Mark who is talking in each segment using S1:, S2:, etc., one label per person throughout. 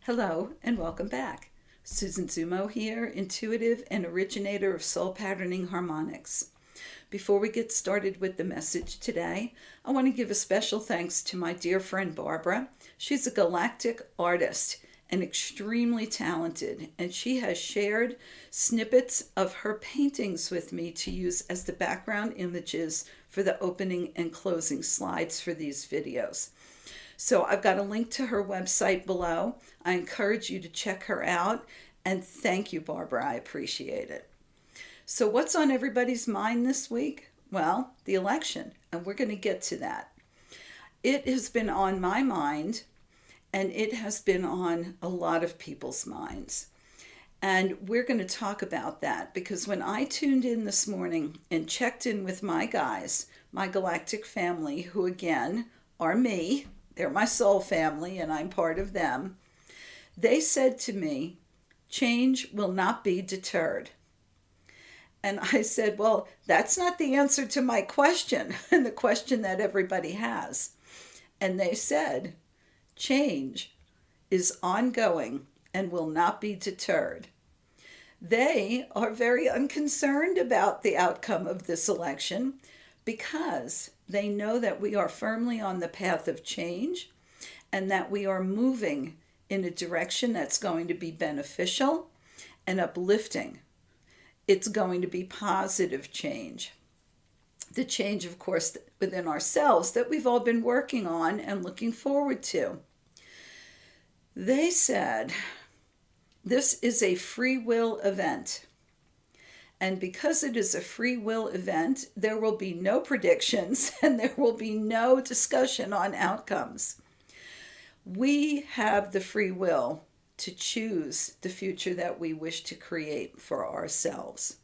S1: Hello and welcome back. Susan Zumo here, intuitive and originator of soul patterning harmonics. Before we get started with the message today, I want to give a special thanks to my dear friend Barbara. She's a galactic artist and extremely talented, and she has shared snippets of her paintings with me to use as the background images for the opening and closing slides for these videos. So I've got a link to her website below. I encourage you to check her out. And thank you, Barbara. I appreciate it. So what's on everybody's mind this week? Well, the election, and we're going to get to that. It has been on my mind, and it has been on a lot of people's minds. And we're going to talk about that because when I tuned in this morning and checked in with my guys, my galactic family, who again are me, they're my soul family and I'm part of them, they said to me, change will not be deterred. And I said, well, that's not the answer to my question and the question that everybody has. And they said, change is ongoing and will not be deterred. They are very unconcerned about the outcome of this election because they know that we are firmly on the path of change and that we are moving in a direction that's going to be beneficial and uplifting. It's going to be positive change. The change, of course, within ourselves that we've all been working on and looking forward to. They said, this is a free will event. And because it is a free will event, there will be no predictions and there will be no discussion on outcomes. We have the free will to choose the future that we wish to create for ourselves.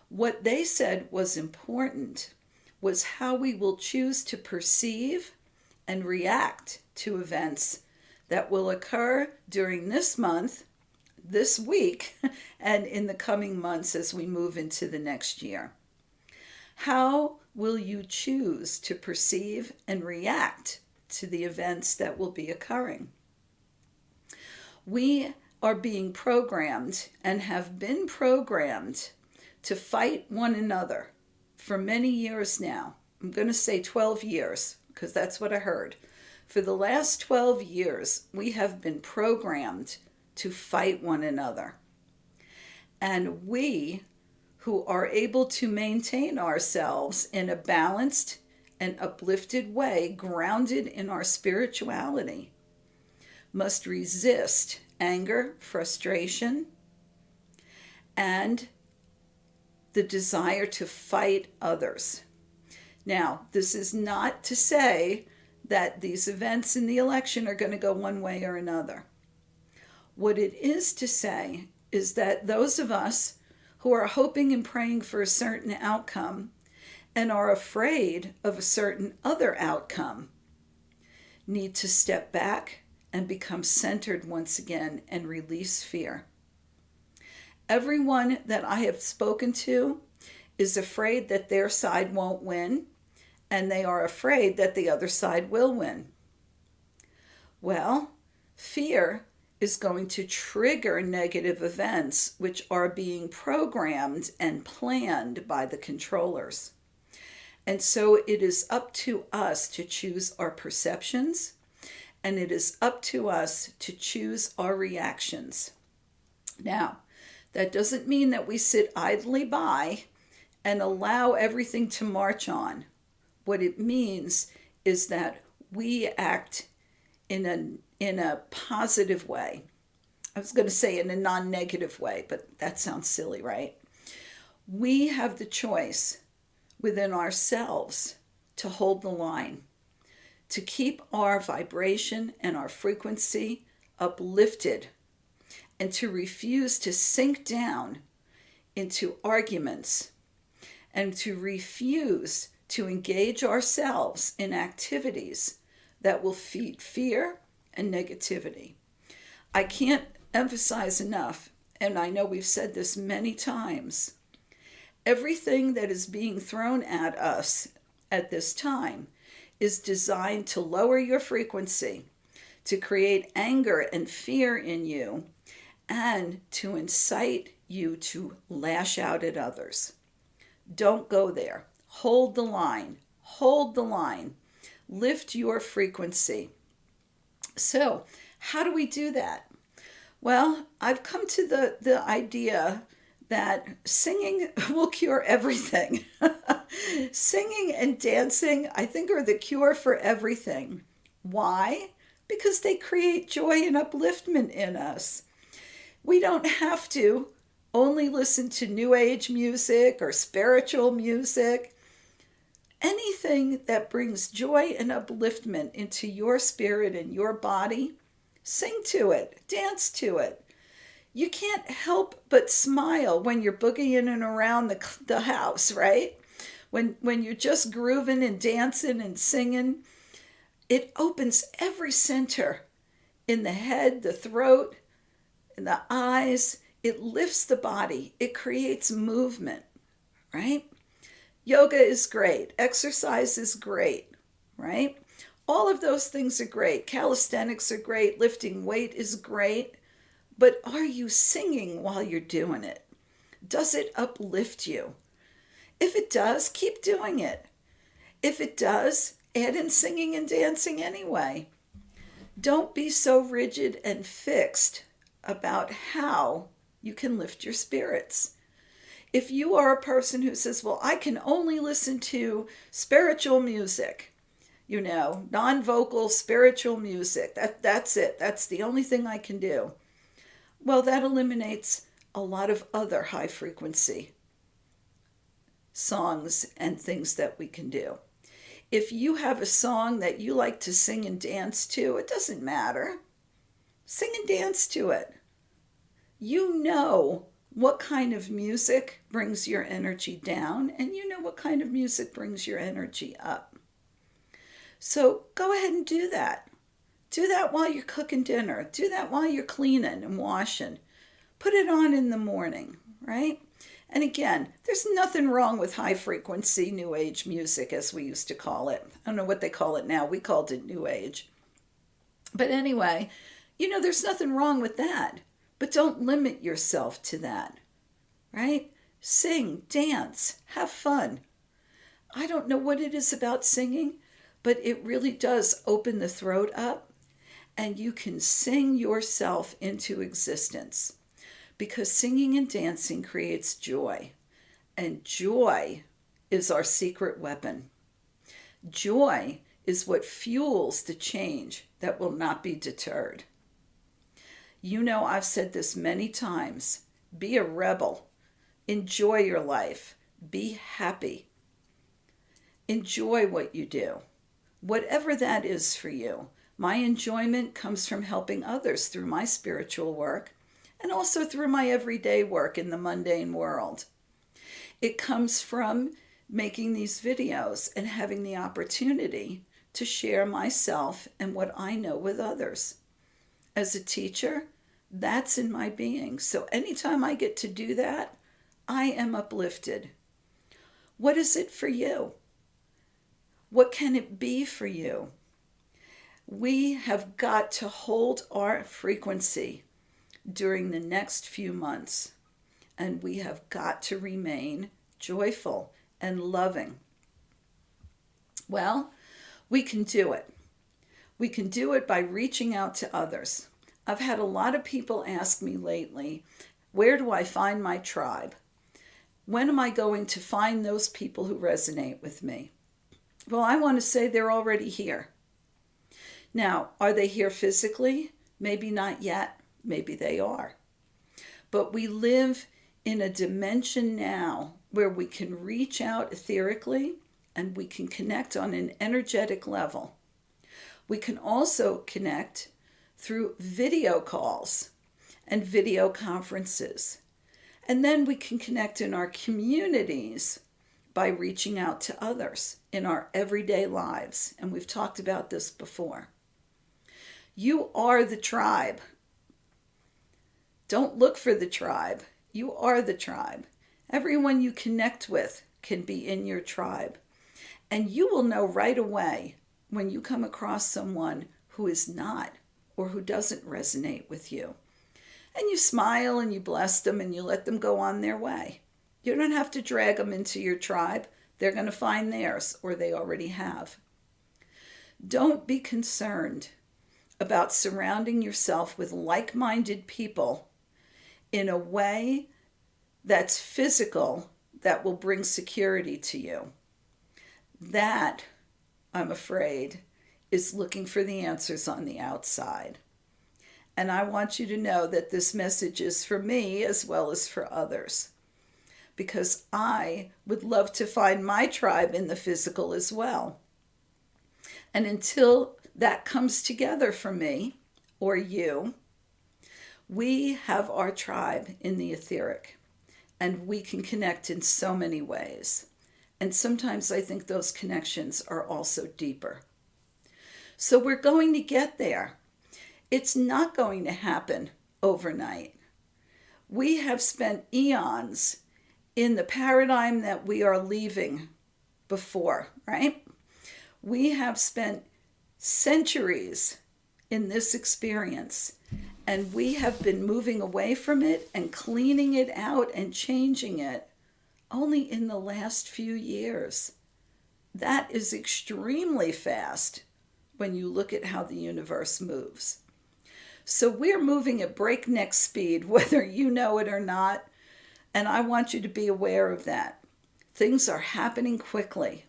S1: What they said was important was how we will choose to perceive and react to events that will occur during this month, this week, and in the coming months as we move into the next year. How will you choose to perceive and react to the events that will be occurring? We are being programmed and have been programmed to fight one another for many years now. I'm going to say 12 years because that's what I heard. For the last 12 years, we have been programmed to fight one another. And we, who are able to maintain ourselves in a balanced and uplifted way, grounded in our spirituality, must resist anger, frustration, and the desire to fight others. Now, this is not to say that these events in the election are going to go one way or another. What it is to say is that those of us who are hoping and praying for a certain outcome and are afraid of a certain other outcome need to step back and become centered once again and release fear. Everyone that I have spoken to is afraid that their side won't win, and they are afraid that the other side will win. Well, fear is going to trigger negative events which are being programmed and planned by the controllers. And so it is up to us to choose our perceptions, and it is up to us to choose our reactions. Now, that doesn't mean that we sit idly by and allow everything to march on. What it means is that we act in a positive way. I was going to say in a non-negative way, but that sounds silly, right? We have the choice within ourselves to hold the line, to keep our vibration and our frequency uplifted, and to refuse to sink down into arguments, and to refuse to engage ourselves in activities that will feed fear and negativity. I can't emphasize enough, and I know we've said this many times, everything that is being thrown at us at this time is designed to lower your frequency, to create anger and fear in you, and to incite you to lash out at others. Don't go there. Hold the line. Hold the line. Lift your frequency. So, how do we do that? Well, I've come to the idea that singing will cure everything. Singing and dancing, I think, are the cure for everything. Why? Because they create joy and upliftment in us. We don't have to only listen to New Age music or spiritual music. Anything that brings joy and upliftment into your spirit and your body, sing to it, dance to it. You can't help but smile when you're boogieing and around the house, right? When you're just grooving and dancing and singing, it opens every center in the head, the throat, in the eyes. It lifts the body. It creates movement, right? Yoga is great. Exercise is great, right? All of those things are great. Calisthenics are great. Lifting weight is great. But are you singing while you're doing it? Does it uplift you? If it does, keep doing it. If it does, add in singing and dancing anyway. Don't be so rigid and fixed about how you can lift your spirits. If you are a person who says, well, I can only listen to spiritual music, non-vocal spiritual music, that's it. That's the only thing I can do. Well, that eliminates a lot of other high frequency songs and things that we can do. If you have a song that you like to sing and dance to, it doesn't matter. Sing and dance to it. You know what kind of music brings your energy down, and you know what kind of music brings your energy up. So go ahead and do that. Do that while you're cooking dinner. Do that while you're cleaning and washing. Put it on in the morning, right? And again, there's nothing wrong with high frequency New Age music, as we used to call it. I don't know what they call it now. We called it New Age. But anyway, there's nothing wrong with that. But don't limit yourself to that, right? Sing, dance, have fun. I don't know what it is about singing, but it really does open the throat up, and you can sing yourself into existence, because singing and dancing creates joy, and joy is our secret weapon. Joy is what fuels the change that will not be deterred. I've said this many times. Be a rebel. Enjoy your life. Be happy. Enjoy what you do, whatever that is for you. My enjoyment comes from helping others through my spiritual work, and also through my everyday work in the mundane world. It comes from making these videos and having the opportunity to share myself and what I know with others. As a teacher, that's in my being. So anytime I get to do that, I am uplifted. What is it for you? What can it be for you? We have got to hold our frequency during the next few months, and we have got to remain joyful and loving. Well, we can do it. We can do it by reaching out to others. I've had a lot of people ask me lately, where do I find my tribe? When am I going to find those people who resonate with me? Well, I want to say they're already here. Now, are they here physically? Maybe not yet. Maybe they are. But we live in a dimension now where we can reach out etherically and we can connect on an energetic level. We can also connect through video calls and video conferences. And then we can connect in our communities by reaching out to others in our everyday lives. And we've talked about this before. You are the tribe. Don't look for the tribe. You are the tribe. Everyone you connect with can be in your tribe. And you will know right away when you come across someone who is not or who doesn't resonate with you. And you smile and you bless them and you let them go on their way. You don't have to drag them into your tribe. They're going to find theirs, or they already have. Don't be concerned about surrounding yourself with like-minded people in a way that's physical, that will bring security to you. That, I'm afraid, is looking for the answers on the outside. And I want you to know that this message is for me as well as for others, because I would love to find my tribe in the physical as well. And until that comes together for me or you, we have our tribe in the etheric, and we can connect in so many ways. And sometimes I think those connections are also deeper. So we're going to get there. It's not going to happen overnight. We have spent eons in the paradigm that we are leaving before, right? We have spent centuries in this experience, and we have been moving away from it and cleaning it out and changing it only in the last few years. That is extremely fast when you look at how the universe moves. So we're moving at breakneck speed, whether you know it or not, and I want you to be aware of that. Things are happening quickly.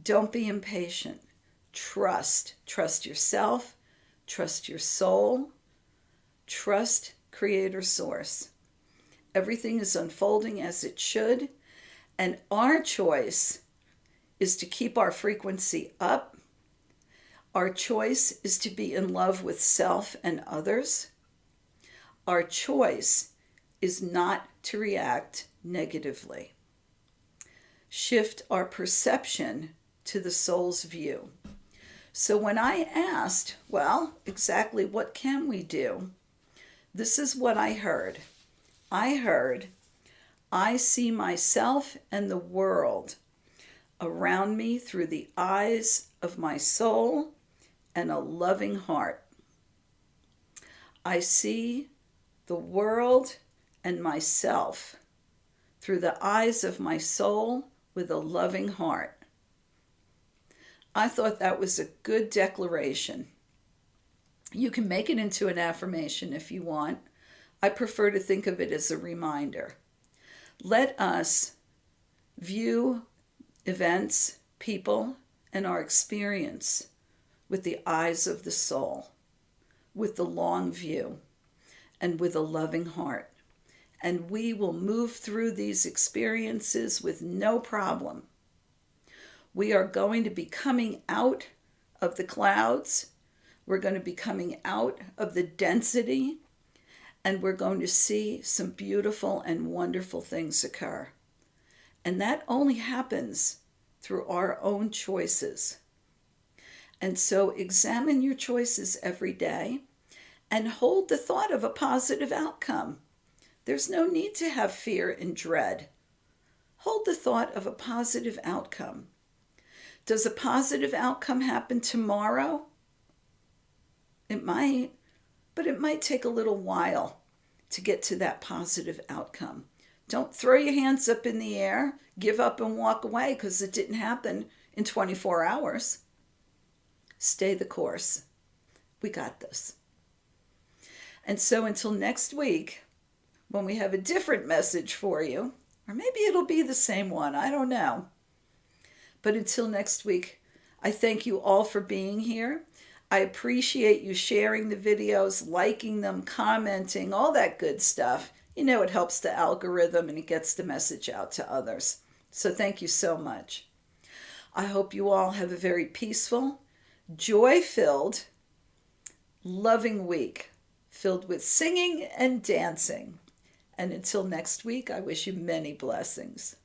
S1: Don't be impatient. Trust. Trust yourself. Trust your soul. Trust Creator Source. Everything is unfolding as it should, and our choice is to keep our frequency up. Our choice is to be in love with self and others. Our choice is not to react negatively. Shift our perception to the soul's view. So when I asked, well, exactly what can we do? This is what I heard. I heard, I see myself and the world around me through the eyes of my soul and a loving heart. I see the world and myself through the eyes of my soul with a loving heart. I thought that was a good declaration. You can make it into an affirmation if you want. I prefer to think of it as a reminder. Let us view events, people, and our experience with the eyes of the soul, with the long view, and with a loving heart. And we will move through these experiences with no problem. We are going to be coming out of the clouds. We're going to be coming out of the density, and we're going to see some beautiful and wonderful things occur. And that only happens through our own choices. And so examine your choices every day and hold the thought of a positive outcome. There's no need to have fear and dread. Hold the thought of a positive outcome. Does a positive outcome happen tomorrow? It might, but it might take a little while to get to that positive outcome. Don't throw your hands up in the air, give up and walk away because it didn't happen in 24 hours. Stay the course. We got this. And so until next week, when we have a different message for you, or maybe it'll be the same one, I don't know. But until next week, I thank you all for being here. I appreciate you sharing the videos, liking them, commenting, all that good stuff. You know, it helps the algorithm and it gets the message out to others. So thank you so much. I hope you all have a very peaceful, joy-filled, loving week, filled with singing and dancing. And until next week, I wish you many blessings.